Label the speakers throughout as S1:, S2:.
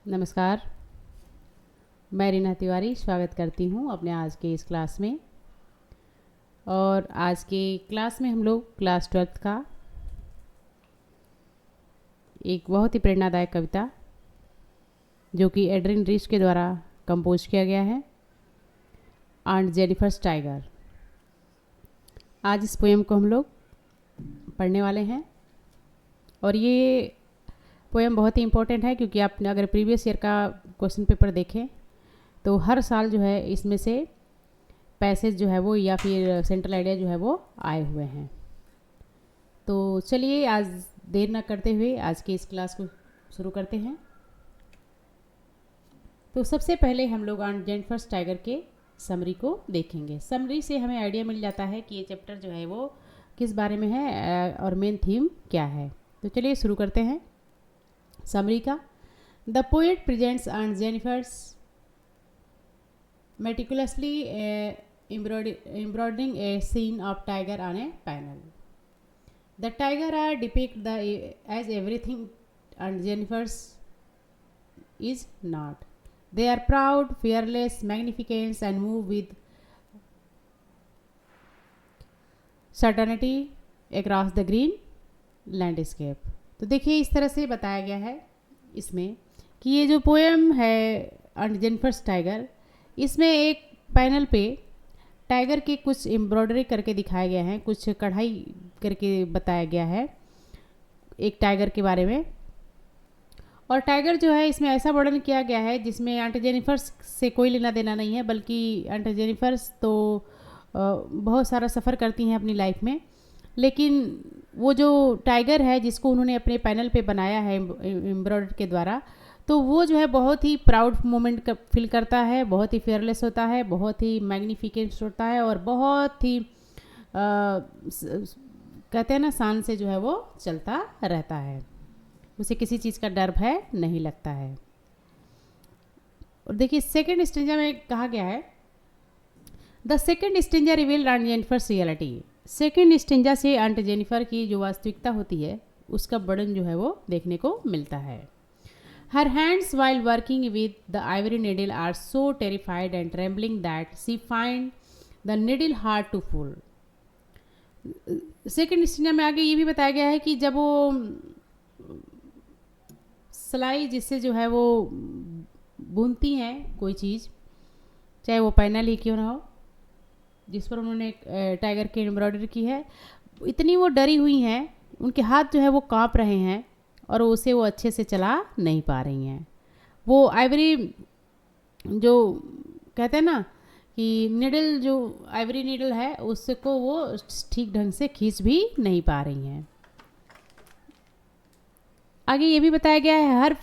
S1: नमस्कार। मैं रीना तिवारी स्वागत करती हूँ अपने आज के इस क्लास में। और आज के क्लास में हम लोग क्लास 12th का एक बहुत ही प्रेरणादायक कविता जो कि एड्रिन रिच के द्वारा कंपोज किया गया है, आंट जेनिफर्स टाइगर। आज इस पोएम को हम लोग पढ़ने वाले हैं और ये पोएम बहुत ही इम्पोर्टेंट है क्योंकि आपने अगर प्रीवियस ईयर का क्वेश्चन पेपर देखें तो हर साल जो है इसमें से पैसेज जो है वो या फिर सेंट्रल आइडिया जो है वो आए हुए हैं। तो चलिए आज देर ना करते हुए आज की इस क्लास को शुरू करते हैं। तो सबसे पहले हम लोग आंट जेनिफर्स टाइगर के समरी को देखेंगे। समरी से हमें आइडिया मिल जाता है कि ये चैप्टर जो है वो किस बारे में है और मेन थीम क्या है। तो चलिए शुरू करते हैं समरी का। The poet presents aunt Jennifer's meticulously embroidering a scene of tiger on a panel. The tiger are depict as everything and Jennifer's is not. They are proud, fearless, magnificent and move with certainty across the green landscape. तो देखिए इस तरह से बताया गया है इसमें कि ये जो पोएम है आंट जेनिफर्स टाइगर, इसमें एक पैनल पे टाइगर के कुछ एम्ब्रॉयडरी करके दिखाया गया है, कुछ कढ़ाई करके बताया गया है एक टाइगर के बारे में। और टाइगर जो है इसमें ऐसा वर्णन किया गया है जिसमें आंट जेनिफर्स से कोई लेना देना नहीं है, बल्कि आंट जेनिफर्स तो बहुत सारा सफ़र करती हैं अपनी लाइफ में, लेकिन वो जो टाइगर है जिसको उन्होंने अपने पैनल पे बनाया है एम्ब्रॉयडरी के द्वारा, तो वो जो है बहुत ही प्राउड मोमेंट फील करता है, बहुत ही फेयरलेस होता है, बहुत ही मैग्निफिकेंट होता है और बहुत ही कहते हैं ना शान से जो है वो चलता रहता है, उसे किसी चीज़ का डर भय नहीं लगता है। और देखिए सेकंड स्टेंजा में कहा गया है the second stanza revealed aunt Jennifer's reality. Second stanza से आंट जेनिफर की जो वास्तविकता होती है उसका वर्णन जो है वो देखने को मिलता है। Her hands while working with the ivory needle are so terrified and trembling that she finds the needle hard to pull. Second stanza में आगे ये भी बताया गया है कि जब वो सिलाई जिससे जो है वो बुनती हैं कोई चीज़, चाहे वो पैनल ही क्यों ना हो जिस पर उन्होंने टाइगर की एम्ब्रॉयडरी की है, इतनी वो डरी हुई हैं, उनके हाथ जो है वो काँप रहे हैं और उसे वो अच्छे से चला नहीं पा रही हैं। वो आइवरी जो कहते हैं ना कि निडल, जो आइवरी निडल है उसको वो ठीक ढंग से खींच भी नहीं पा रही हैं। आगे ये भी बताया गया है her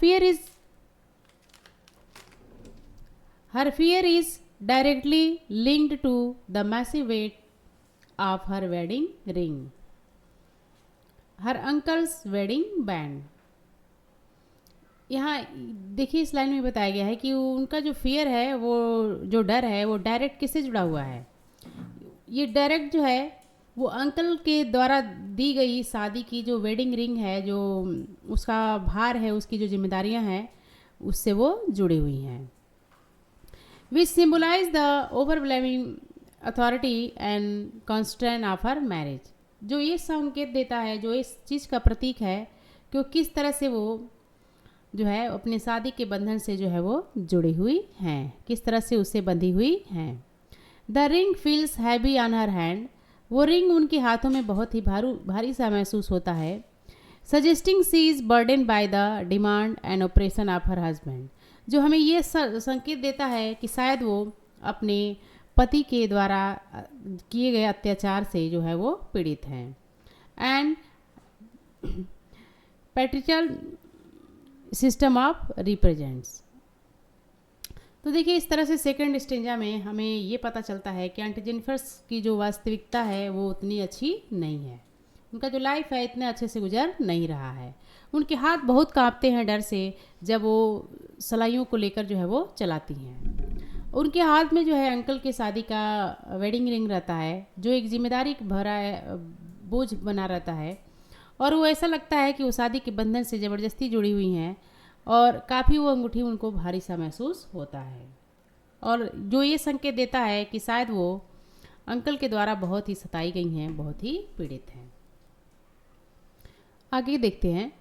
S1: fear is directly linked to the massive weight of her wedding ring, her uncle's wedding band. यहाँ देखिए इस लाइन में बताया गया है कि उनका जो फियर है, वो जो डर है, वो डायरेक्ट किससे जुड़ा हुआ है। ये डायरेक्ट जो है वो अंकल के द्वारा दी गई शादी की जो वेडिंग रिंग है, जो उसका भार है, उसकी जो जिम्मेदारियां हैं, उससे वो जुड़ी हुई हैं। Which symbolize the overwhelming authority and constant of her marriage, जो ये संकेत देता है, जो इस चीज़ का प्रतीक है कि वो किस तरह से वो जो है अपनी शादी के बंधन से जो है वो जुड़ी हुई हैं, किस तरह से उससे बंधी हुई हैं। The ring feels heavy on her hand, वो रिंग उनके हाथों में बहुत ही भारी सा महसूस होता है। Suggesting she is burden by the demand and operation of her husband, जो हमें ये संकेत देता है कि शायद वो अपने पति के द्वारा किए गए अत्याचार से जो है वो पीड़ित हैं। And patriarchal system of represents. तो देखिए इस तरह से सेकंड स्टेंजा में हमें ये पता चलता है कि आंट जेनिफर्स की जो वास्तविकता है वो उतनी अच्छी नहीं है, उनका जो लाइफ है इतने अच्छे से गुजर नहीं रहा है। उनके हाथ बहुत कांपते हैं डर से जब वो सलाइयों को लेकर जो है वो चलाती हैं। उनके हाथ में जो है अंकल की शादी का वेडिंग रिंग रहता है, जो एक जिम्मेदारी भरा बोझ बना रहता है, और वो ऐसा लगता है कि वो शादी के बंधन से ज़बरदस्ती जुड़ी हुई हैं और काफ़ी वो अंगूठी उनको भारी सा महसूस होता है, और जो ये संकेत देता है कि शायद वो अंकल के द्वारा बहुत ही सताई गई हैं, बहुत ही पीड़ित हैं। आगे देखते हैं।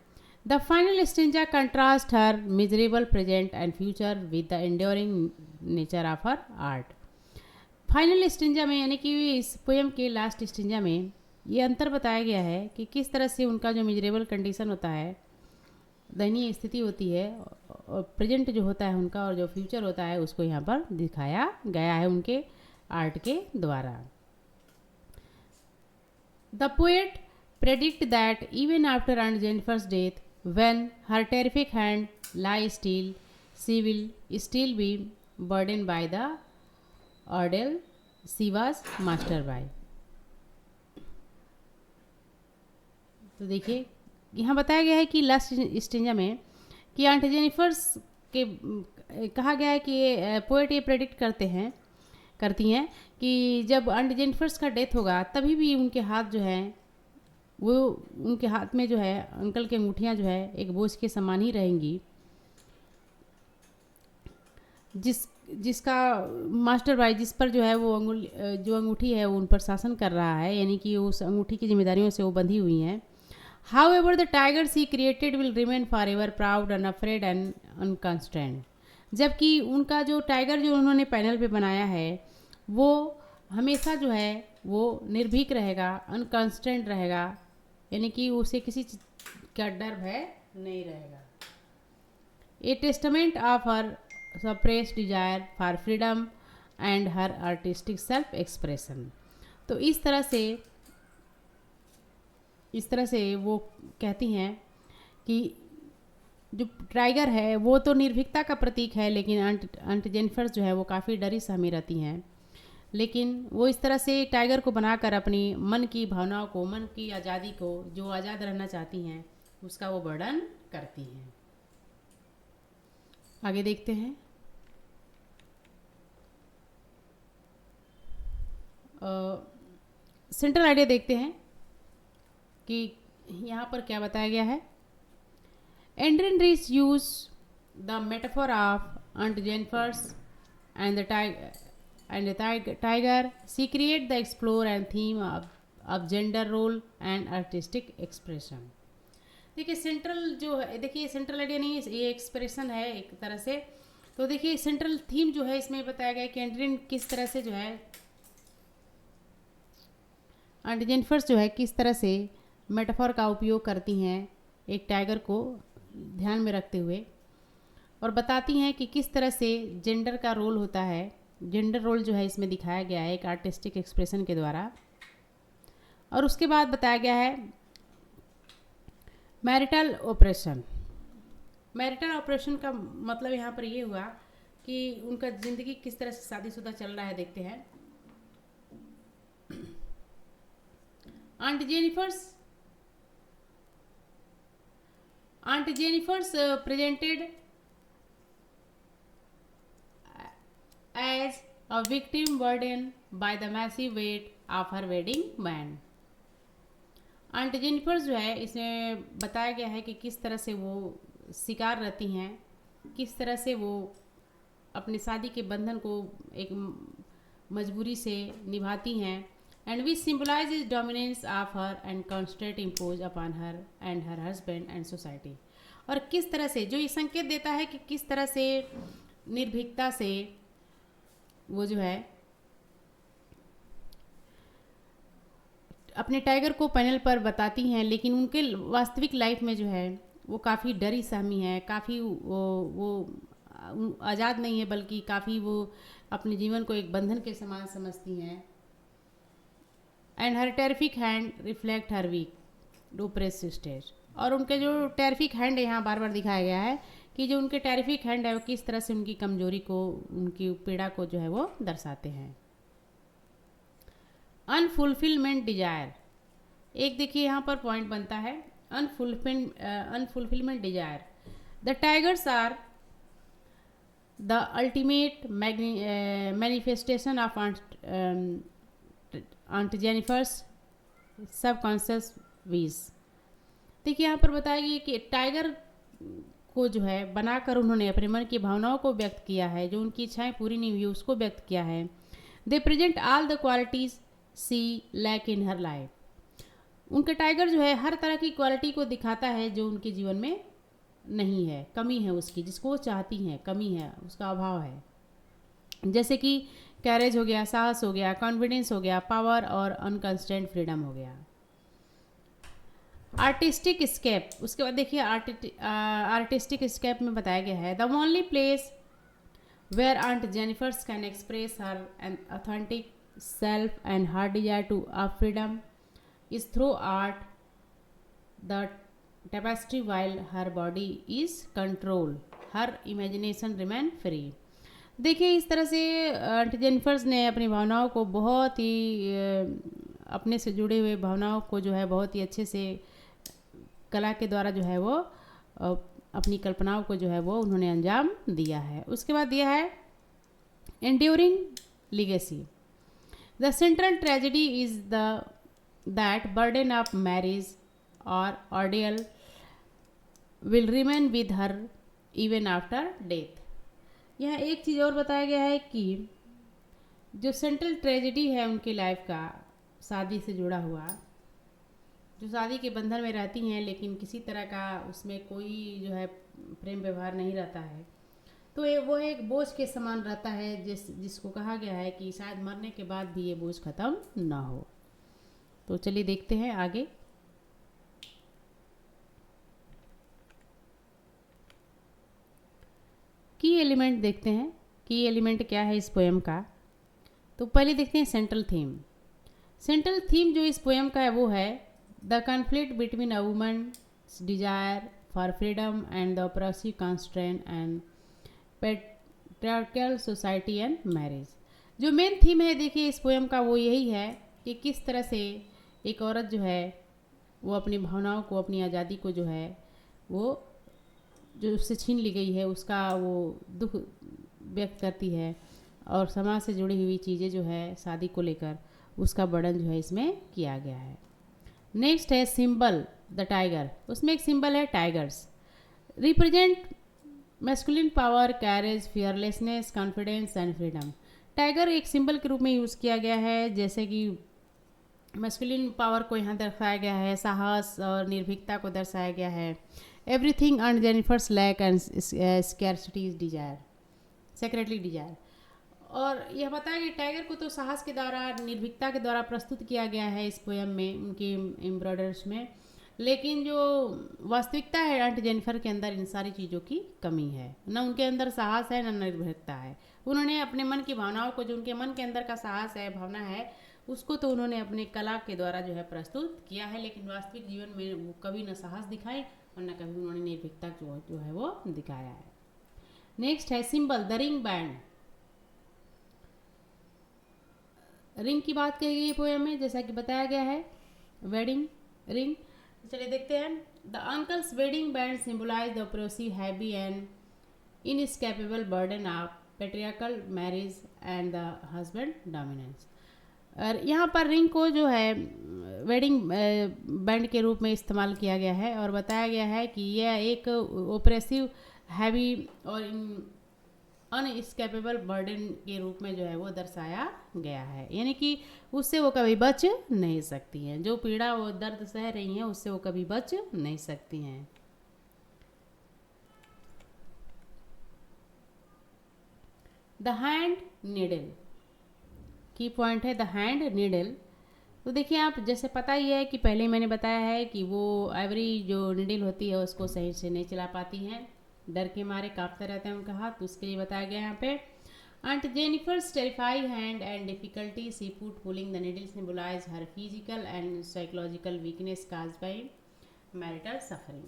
S1: The final stanza contrast her miserable present and future with the enduring nature of her art. Final stanza में, यानी कि इस पोएम के लास्ट स्टेंजा में ये अंतर बताया गया है कि किस तरह से उनका जो मिजरेबल कंडीशन होता है, दयनीय स्थिति होती है, और प्रेजेंट जो होता है उनका और जो फ्यूचर होता है उसको यहाँ पर दिखाया गया है उनके आर्ट के द्वारा। The poet predict that even after Aunt Jennifer's death, when her terrific hand lie still, she will still be burdened by the ordeal she was mastered by। तो देखिए यहाँ बताया गया है कि लास्ट स्टेंजा में कि आंट जेनिफर्स के कहा गया है कि पोएट ये प्रेडिक्ट करती हैं कि जब आंट जेनिफर्स का डेथ होगा तभी भी उनके हाथ जो है वो, उनके हाथ में जो है अंकल की अंगूठियाँ जो है एक बोझ के समान ही रहेंगी, जिसका मास्टर भाई जिस पर जो है वो जो अंगूठी है वो उन पर शासन कर रहा है, यानी कि उस अंगूठी की जिम्मेदारियों से वो बंधी हुई हैं। However the tiger she created will remain forever proud unafraid and unconstant. जबकि उनका जो टाइगर जो उन्होंने पैनल पे बनाया है वो हमेशा जो है वो निर्भीक रहेगा, अनकॉन्स्टेंट रहेगा, यानी कि उसे किसी चीज का डर भय नहीं रहेगा। A testament of her suppressed desire for freedom and her artistic self expression. तो इस तरह से वो कहती हैं कि जो टाइगर है वो तो निर्भीकता का प्रतीक है, लेकिन आंट जेनिफर जो है वो काफ़ी डरी सहमी रहती हैं, लेकिन वो इस तरह से टाइगर को बनाकर अपनी मन की भावनाओं को, मन की आज़ादी को, जो आज़ाद रहना चाहती हैं उसका वो वर्णन करती हैं। आगे देखते हैं। सेंट्रल आइडिया देखते हैं कि यहाँ पर क्या बताया गया है। Adrienne Rich use the metaphor of aunt Jennifer's and the tiger, she create the explore and theme of gender role and artistic expression। देखिए सेंट्रल जो है, देखिए सेंट्रल आइडिया नहीं है, ये एक्सप्रेशन है एक तरह से। तो देखिए सेंट्रल थीम जो है इसमें बताया गया है कि एंड्रिन किस तरह से जो है, आंट जेनिफर्स जो है किस तरह से मेटाफोर का उपयोग करती हैं एक टाइगर को ध्यान में रखते हुए, और बताती हैं कि किस तरह से जेंडर का रोल होता है। जेंडर रोल जो है इसमें दिखाया गया है एक आर्टिस्टिक एक्सप्रेशन के द्वारा। और उसके बाद बताया गया है मैरिटल ऑपरेशन। मैरिटल ऑपरेशन का मतलब यहाँ पर ये हुआ कि उनका ज़िंदगी किस तरह से शादीशुदा चल रहा है, देखते हैं। Aunt Jennifer's presented as a victim burdened by the massive weight of her wedding band। Aunt Jennifer जो है इसमें बताया गया है कि किस तरह से वो शिकार रहती हैं, किस तरह से वो अपने शादी के बंधन को एक मजबूरी से निभाती हैं, and which symbolize is dominance of her and constant impose upon her and her husband and society. और किस तरह से जो ये संकेत देता है कि किस तरह से निर्भीकता से वो जो है अपने टाइगर को पैनल पर बताती हैं, लेकिन उनके वास्तविक लाइफ में जो है वो काफ़ी डरी सहमी है, काफ़ी वो आज़ाद नहीं है, बल्कि काफ़ी वो अपने जीवन को एक बंधन के समान समझती हैं। And her terrific hand reflect her weak depressed stage. और उनके जो टेरिफिक हैंड है यहाँ बार बार दिखाया गया है कि जो उनके टेरिफिक हैंड है वो किस तरह से उनकी कमजोरी को, उनकी पीड़ा को जो है वो दर्शाते हैं। अनफुलफिलमेंट डिजायर, एक देखिए यहाँ पर पॉइंट बनता है unfulfilment desire. The tigers are the ultimate manifestation of aunt Jennifer's subconscious wish. देखिए यहाँ पर बताया गया कि टाइगर को जो है बनाकर उन्होंने अपने मन की भावनाओं को व्यक्त किया है, जो उनकी इच्छाएं पूरी नहीं हुई उसको व्यक्त किया है। They present all the qualities she lack in her life. उनका टाइगर जो है हर तरह की क्वालिटी को दिखाता है जो उनके जीवन में नहीं है, कमी है उसकी, जिसको वो चाहती हैं, कमी है, उसका अभाव है। जैसे कि कैरेज हो गया, साहस हो गया, कॉन्फिडेंस हो गया, पावर और अनकंस्ट्रेंट फ्रीडम हो गया। आर्टिस्टिक स्केप, उसके बाद देखिए आर्टिस्टिक स्केप में बताया गया है the only place where aunt Jennifer's can express her an authentic self and her desire to of freedom is through art the tapestry while her body is control her imagination remain free। देखिए इस तरह से Jennifer's ने अपनी भावनाओं को बहुत ही अपने से जुड़े हुए भावनाओं को जो है बहुत ही अच्छे से कला के द्वारा जो है वो अपनी कल्पनाओं को जो है वो उन्होंने अंजाम दिया है। उसके बाद दिया है enduring legacy. The central tragedy is the that burden of marriage और ordeal will remain with her even after death. यहाँ एक चीज़ और बताया गया है कि जो सेंट्रल ट्रेजेडी है उनकी लाइफ का, शादी से जुड़ा हुआ, जो शादी के बंधन में रहती हैं लेकिन किसी तरह का उसमें कोई जो है प्रेम व्यवहार नहीं रहता है, तो वो एक बोझ के समान रहता है जिसको कहा गया है कि शायद मरने के बाद भी ये बोझ खत्म ना हो। तो चलिए देखते हैं आगे। की एलिमेंट देखते हैं, की एलिमेंट क्या है इस पोएम का। तो पहले देखते हैं सेंट्रल थीम। सेंट्रल थीम जो इस पोएम का है वो है the conflict between a women's Dzire for freedom and the oppressive constraint and patriarchal society and marriage. जो मेन थीम है देखिए इस पोएम का वो यही है कि किस तरह से एक औरत जो है वो अपनी भावनाओं को, अपनी आज़ादी को जो है वो जो उससे छीन ली गई है उसका वो दुख व्यक्त करती है, और समाज से जुड़ी हुई चीज़ें जो है शादी को लेकर उसका वर्णन जो है इसमें किया गया है। नेक्स्ट है सिंबल द टाइगर। उसमें एक सिंबल है tigers, represent masculine power, carriage, fearlessness, confidence and freedom. Tiger एक सिंबल के रूप में यूज़ किया गया है, जैसे कि मैस्कुलिन पावर को यहाँ दर्शाया गया है, साहस और निर्भीकता को दर्शाया गया है। Everything and Jennifer's lack and scarcity is desire, secretly desire. और यह बताया कि टाइगर को तो साहस के द्वारा, निर्भीकता के द्वारा प्रस्तुत किया गया है इस पोएम में, उनकी एम्ब्रॉयडर्स में, लेकिन जो वास्तविकता है आंट जेनिफर के अंदर इन सारी चीज़ों की कमी है। न उनके अंदर साहस है, न निर्भीकता है। उन्होंने अपने मन की भावनाओं को, जो उनके मन के अंदर का साहस है, भावना है, उसको तो उन्होंने अपने कला के द्वारा जो है प्रस्तुत किया है, लेकिन वास्तविक जीवन में वो कभी न साहस दिखाए और न कभी उन्होंने निर्भीकता जो है वो दिखाया है। नेक्स्ट है symbol the ring band. Ring की बात कही गई पोएम में, जैसा कि बताया गया है वेडिंग रिंग। चलिए देखते हैं। The uncle's wedding band symbolize the oppressive, heavy and inescapable burden of patriarchal marriage and the husband dominance. और यहाँ पर रिंग को जो है वेडिंग बैंड के रूप में इस्तेमाल किया गया है और बताया गया है कि यह एक ओप्रेसिव, हैवी और अनएस्केपेबल बर्डन के रूप में जो है वो दर्शाया गया है, यानी कि उससे वो कभी बच नहीं सकती हैं। जो पीड़ा वो दर्द सह रही हैं उससे वो कभी बच नहीं सकती हैं। द हैंड नीडल, की पॉइंट है द हैंड नीडल। तो देखिए आप, जैसे पता ही है कि पहले मैंने बताया है कि वो आइवरी जो नीडल होती है उसको सही से नहीं चला पाती हैं, डर के मारे कांपते रहते हैं उनका हाथ। तो उसके लिए बताया गया यहाँ पे Aunt Jennifer's terrified hand and difficulty she put pulling the needle symbolize her physical and psychological weakness caused by marital suffering।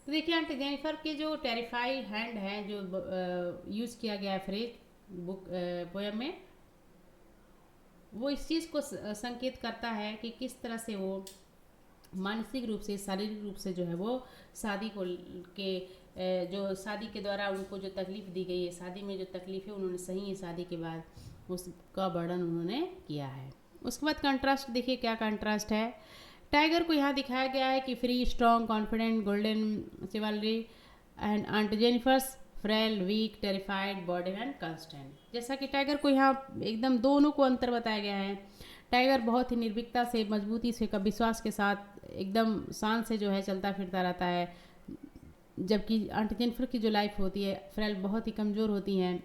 S1: तो देखिए आंट जेनिफर के जो टेरिफाइड हैंड है जो यूज़ किया गया है फ्रेज बुक पोएम में, वो इस चीज़ को संकेत करता है कि किस तरह से वो मानसिक रूप से, शारीरिक रूप से जो है वो शादी को के जो शादी के द्वारा उनको जो तकलीफ़ दी गई है, शादी में जो तकलीफ़ है उन्होंने सही है शादी के बाद उसका वर्णन उन्होंने किया है। उसके बाद कंट्रास्ट देखिए क्या कंट्रास्ट है। टाइगर को यहाँ दिखाया गया है कि free, strong, confident, golden chivalry and aunt Jennifer's frail weak terrified body and constant. जैसा कि टाइगर को यहाँ एकदम दोनों को अंतर बताया गया है। टाइगर बहुत ही निर्भीकता से, मजबूती से, का विश्वास के साथ एकदम शान से जो है चलता फिरता रहता है, जबकि आंट जेनिफर की जो लाइफ होती है फ्रेल बहुत ही कमज़ोर होती हैं,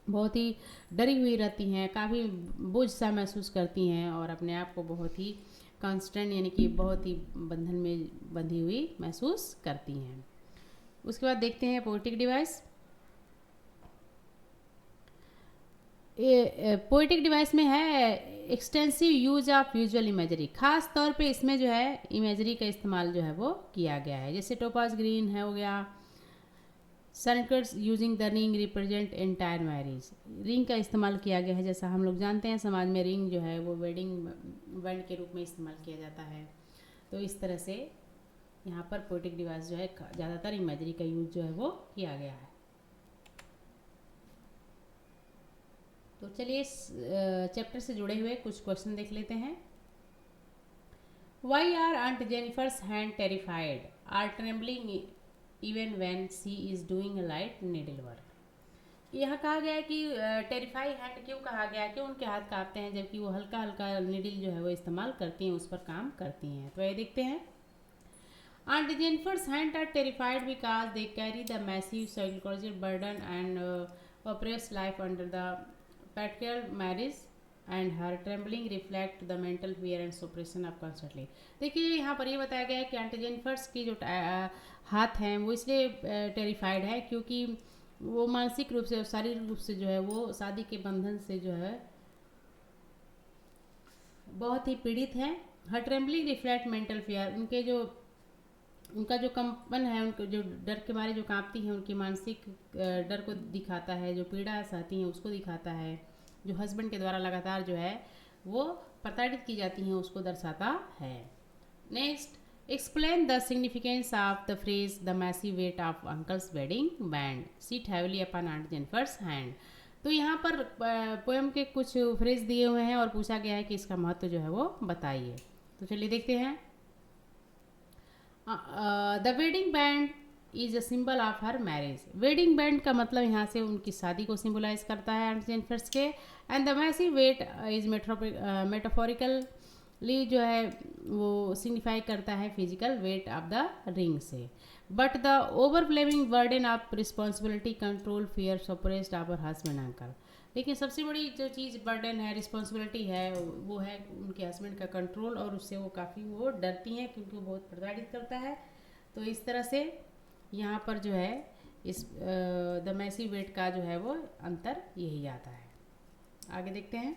S1: बहुत ही डरी हुई रहती हैं, काफ़ी बोझ सा महसूस करती हैं और अपने आप को बहुत ही कांस्टेंट यानी कि बहुत ही बंधन में बंधी हुई महसूस करती हैं। उसके बाद देखते हैं पोएटिक डिवाइस। पोएटिक डिवाइस में है extensive use of visual imagery. खास तौर पे इसमें जो है इमेजरी का इस्तेमाल जो है वो किया गया है। जैसे टोपाज ग्रीन है हो गया, सनकट्स using the ring represent entire marriage. Ring का इस्तेमाल किया गया है, जैसा हम लोग जानते हैं समाज में रिंग जो है वो वेडिंग बैंड के रूप में इस्तेमाल किया जाता है। तो इस तरह से यहाँ पर पोएटिक डिवाइस जो है ज़्यादातर इमेजरी का यूज जो है वो किया गया है। तो चलिए इस चैप्टर से जुड़े हुए कुछ क्वेश्चन देख लेते हैं। Why are aunt Jennifer's hand terrified are trembling even when she is doing light needle work. यहाँ कहा गया है कि टेरिफाई हैंड क्यों कहा गया है, क्यों उनके हाथ कांपते हैं जबकि वो हल्का हल्का नीडल जो है वो इस्तेमाल करती हैं, उस पर काम करती हैं। तो ये देखते हैं। Aunt Jennifer's hands are terrified because they carry the massive psychological burden and oppressed life under the patriarchal marriage, and her trembling reflect the mental fear and suppression of constantly। देखिए यहाँ पर ये बताया गया है कि आंट जेनिफर्स की जो हाथ हैं वो इसलिए टेरिफाइड है क्योंकि वो मानसिक रूप से और शारीरिक रूप से जो है वो शादी के बंधन से जो है बहुत ही पीड़ित हैं। हर ट्रेम्बलिंग रिफ्लेक्ट मेंटल फियर, उनका जो कंपन है, उनको जो डर के मारे जो कांपती हैं, उनकी मानसिक डर को दिखाता है, जो पीड़ा सहती हैं उसको दिखाता है, जो हस्बैंड के द्वारा लगातार जो है वो प्रताड़ित की जाती हैं उसको दर्शाता है। Next, explain the significance of the phrase the massive weight of uncle's wedding band sit heavily upon aunt Jennifer's hand. तो यहाँ पर पोएम के कुछ फ्रेज दिए हुए हैं और पूछा गया है कि इसका महत्व जो है वो बताइए। तो चलिए देखते हैं। The wedding band is a symbol of her marriage. Wedding band का मतलब यहाँ से उनकी शादी को सिंबलाइज करता है आंट जेनिफर्स के। And the massive weight is metaphorically जो है वो सिग्निफाई करता है physical weight of the ring से। But the overwhelming burden of responsibility control fear suppressed our husband uncle. लेकिन सबसे बड़ी जो चीज़ बर्डन है, रिस्पॉन्सिबिलिटी है, वो है उनके हस्बैंड का कंट्रोल, और उससे वो काफ़ी वो डरती हैं क्योंकि वो बहुत प्रताड़ित करता है। तो इस तरह से यहाँ पर जो है इस द मैसिव वेट का जो है वो अंतर यही आता है। आगे देखते हैं।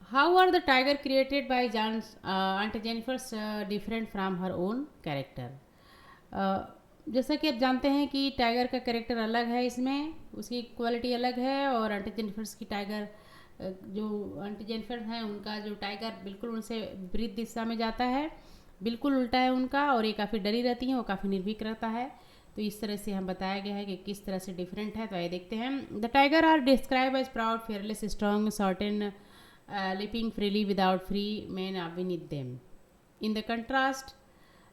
S1: How are the tiger created by aunt Jennifer's different from her own character. जैसा कि आप जानते हैं कि टाइगर का कैरेक्टर अलग है, इसमें उसकी क्वालिटी अलग है, और आंटी जेनिफर्स की टाइगर जो आंटी जेनिफर हैं उनका जो टाइगर बिल्कुल उनसे विपरीत दिशा में जाता है, बिल्कुल उल्टा है उनका, और ये काफ़ी डरी रहती हैं, वो काफ़ी निर्भीक रहता है। तो इस तरह से हम बताया गया है कि किस तरह से डिफरेंट है। तो आइए देखते हैं। The tiger are describe as proud fearless strong certain leaping freely without free man with them. In the contrast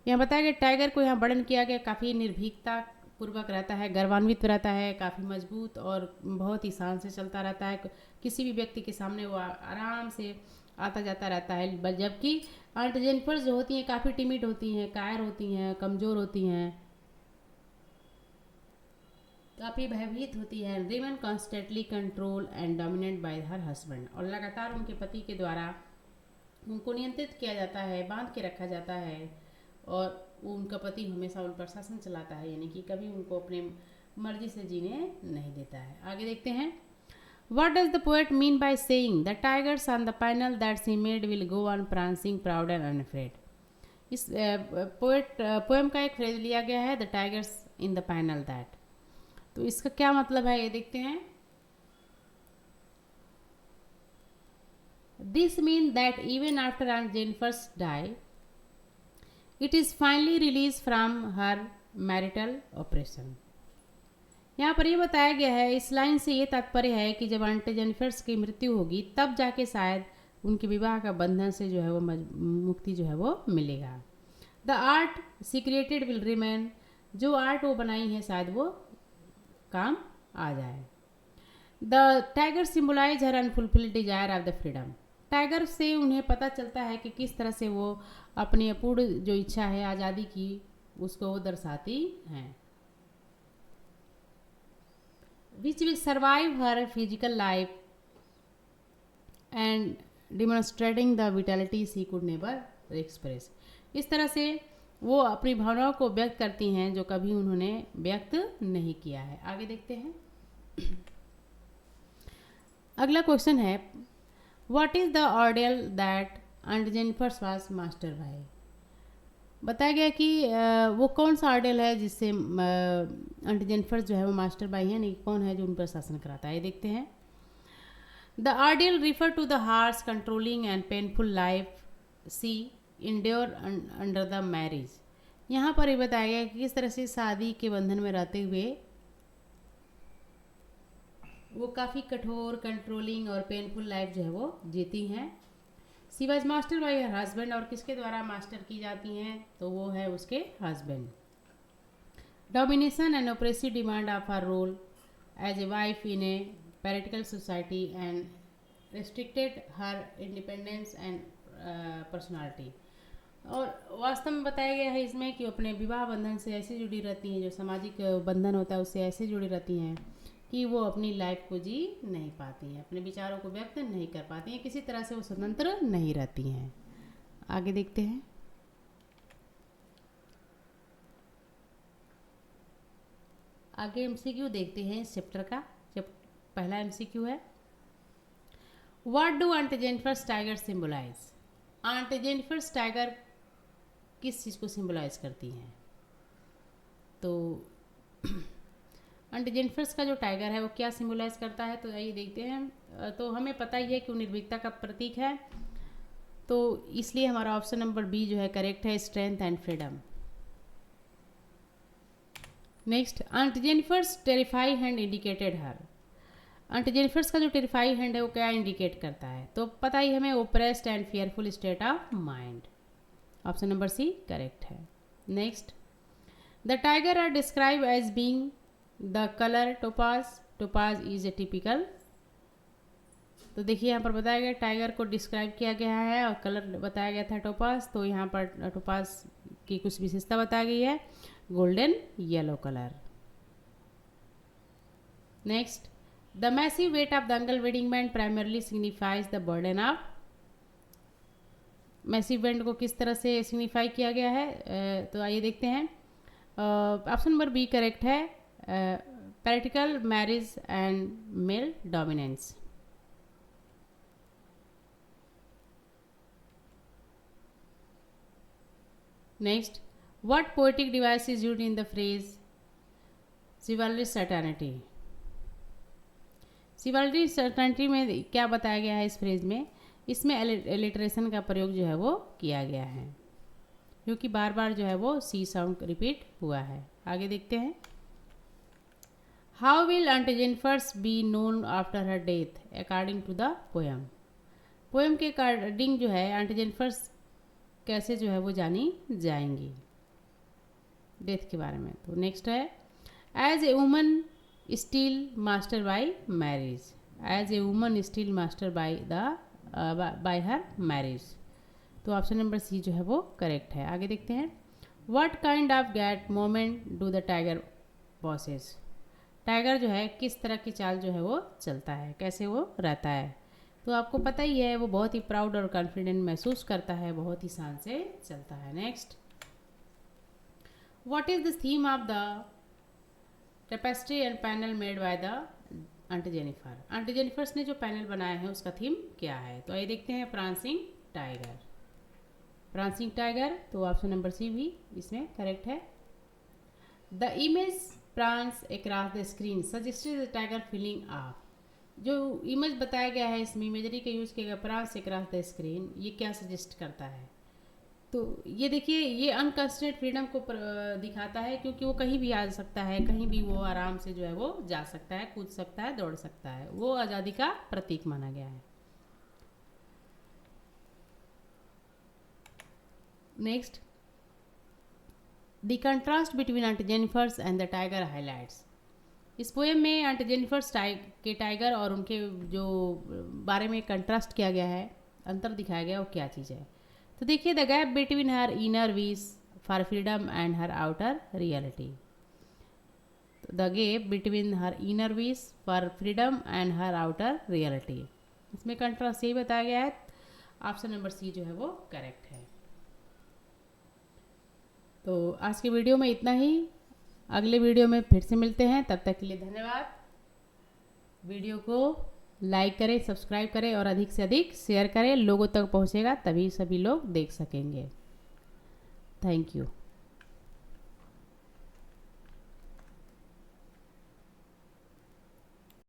S1: यहाँ बताया गया टाइगर को यहाँ वर्णन किया गया काफ़ी निर्भीकता पूर्वक रहता है, गर्वान्वित रहता है, काफ़ी मजबूत और बहुत ही शान से चलता रहता है। किसी भी व्यक्ति के सामने वो आराम से आता जाता रहता है, जबकि आंट जेनिफर जो होती हैं काफ़ी टिमिड होती हैं, कायर होती हैं, कमज़ोर होती हैं, काफ़ी भयभीत होती है। Remain constantly control and dominate bye her husband, और लगातार उनके पति के द्वारा उनको नियंत्रित किया जाता है, बांध के रखा जाता है, और उनका पति हमेशा उन पर शासन चलाता है, यानी कि कभी उनको अपने मर्जी से जीने नहीं देता है। आगे देखते हैं। What does the poet mean by saying the tigers on the panel that she made will go on prancing proud and unafraid? इस पोएम का एक फ्रेज लिया गया है, the tigers in the panel that. तो इसका क्या मतलब है ये देखते हैं। This mean that even after Aunt Jennifer's die, it is finally released from her marital oppression। यहाँ पर ये बताया गया है, इस लाइन से ये तात्पर्य है कि जब आंट जेनिफर्स की मृत्यु होगी तब जाके शायद उनके विवाह का बंधन से जो है वो मुक्ति जो है वो मिलेगा। The art she created will remain, जो आर्ट वो बनाई है शायद वो काम आ जाए। The tiger symbolize her unfulfilled desire of the freedom, tiger से उन्हें पता चलता है कि किस तरह से वो अपनी अपूर्ण जो इच्छा है आज़ादी की उसको वो दर्शाती हैं। Which will survive her physical life and demonstrating the vitality she could never express, इस तरह से वो अपनी भावनाओं को व्यक्त करती हैं जो कभी उन्होंने व्यक्त नहीं किया है। आगे देखते हैं। अगला क्वेश्चन है what is the ordeal that aunt Jennifer was master by, बताया गया कि वो कौन सा ऑर्डियल है जिससे आंट जेनिफर जो है वो मास्टर बाई है, नहीं कौन है जो उन पर शासन कराता है। ये देखते हैं। The ordeal refer to the harsh controlling and painful life she endure under the marriage, यहाँ पर ये बताया गया कि किस तरह से शादी के बंधन में रहते हुए वो काफ़ी कठोर कंट्रोलिंग और पेनफुल लाइफ जो है वो जीती हैं। She was master by her husband, और किसके द्वारा मास्टर की जाती हैं तो वो है उसके husband. Domination and oppressive demand of her role as a wife in a पैरिटिकल society and restricted her independence and personality, और वास्तव में बताया गया है इसमें कि अपने विवाह बंधन से ऐसे जुड़ी रहती हैं, जो सामाजिक बंधन होता है उससे ऐसे जुड़ी रहती हैं कि वो अपनी लाइफ को जी नहीं पाती हैं, अपने विचारों को व्यक्त नहीं कर पाती हैं, किसी तरह से वो स्वतंत्र नहीं रहती हैं। आगे देखते हैं। आगे एमसीक्यू देखते हैं इस चैप्टर का। जब पहला एमसीक्यू है what do aunt Jennifer tiger symbolize, aunt Jennifer tiger किस चीज़ को सिम्बलाइज करती हैं, तो आंट जेनिफर का जो टाइगर है वो क्या सिम्बलाइज करता है, तो आइए देखते हैं। तो हमें पता ही है कि वो निर्भीकता का प्रतीक है, तो इसलिए हमारा ऑप्शन नंबर बी जो है करेक्ट है, strength and freedom. Next, aunt Jennifer terrify hand indicated her, aunt Jennifer का जो टेरिफाई हैंड है वो क्या इंडिकेट करता है, तो पता ही हमें oppressed and fearful state of mind, option number C correct है। Next, the tiger are describe as being the colour topaz, topaz is a typical, तो देखिए यहाँ पर बताया गया टाइगर को डिस्क्राइब किया गया है और कलर बताया गया था टोपाज, तो यहाँ पर टोपाज की कुछ विशेषता बताई गई है, golden yellow colour. Next, the massive weight of the uncle wedding band primarily signifies the burden of, massive band को किस तरह से सिग्निफाई किया गया है, तो आइए देखते हैं। ऑप्शन नंबर बी करेक्ट है, practical marriage and male dominance. Next, what poetic device is used in the phrase chivalry certainty, chivalry certainty में क्या बताया गया है इस फ्रेज में, इसमें एलिट्रेशन का प्रयोग जो है वो किया गया है, क्योंकि बार बार जो है वो सी साउंड रिपीट हुआ है। आगे देखते हैं। How will aunt Jennifer's be known after her death according to the poem, poem के अकॉर्डिंग जो है आंट जेनिफर्स कैसे जो है वो जानी जाएंगी डेथ के बारे में, तो नेक्स्ट है as a woman still master by marriage, as a woman still master by the by her marriage, तो ऑप्शन नंबर सी जो है वो करेक्ट है। आगे देखते हैं। What kind of gait moment do the tiger possess, tiger जो है किस तरह की चाल जो है वो चलता है, कैसे वो रहता है, तो आपको पता ही है वो बहुत ही प्राउड और कॉन्फिडेंट महसूस करता है, बहुत ही शान से चलता है। Next, what is the theme of the tapestry and panel made by the aunt Jennifer, aunt Jennifer's ने जो पैनल बनाया है उसका थीम क्या है, तो आइए देखते हैं। प्रांसिंग टाइगर, प्रांसिंग टाइगर, तो ऑप्शन नंबर सी भी इसमें करेक्ट है। The image prawns across the screen suggested the tiger feeling of, जो इमेज बताया गया है इसमें इमेजरी का यूज़ किया गया प्रांस अक्रॉस द स्क्रीन, ये क्या सजेस्ट करता है, तो ये देखिए ये अनकंस्ट्रेंट फ्रीडम को दिखाता है, क्योंकि वो कहीं भी आ सकता है, कहीं भी वो आराम से जो है वो जा सकता है, कूद सकता है, दौड़ सकता है, वो आज़ादी का प्रतीक माना गया है। Next, the contrast between aunty Jennifer's and the tiger highlights. इस पोएम में आंटी जेनिफर्स के टाइगर और उनके जो बारे में कंट्रास्ट किया गया है, अंतर दिखाया गया, वो क्या चीज़ है। तो देखिए, the gap between her inner wish for freedom and her outer reality. The gap between her inner wish for freedom and her outer reality, इसमें कंट्रास्ट यही बताया गया है। ऑप्शन नंबर सी जो है वो करेक्ट है। तो आज के वीडियो में इतना ही। अगले वीडियो में फिर से मिलते हैं, तब तक के लिए धन्यवाद। वीडियो को लाइक करें, सब्सक्राइब करें और अधिक से अधिक शेयर करें, लोगों तक पहुंचेगा तभी सभी लोग देख सकेंगे। Thank you.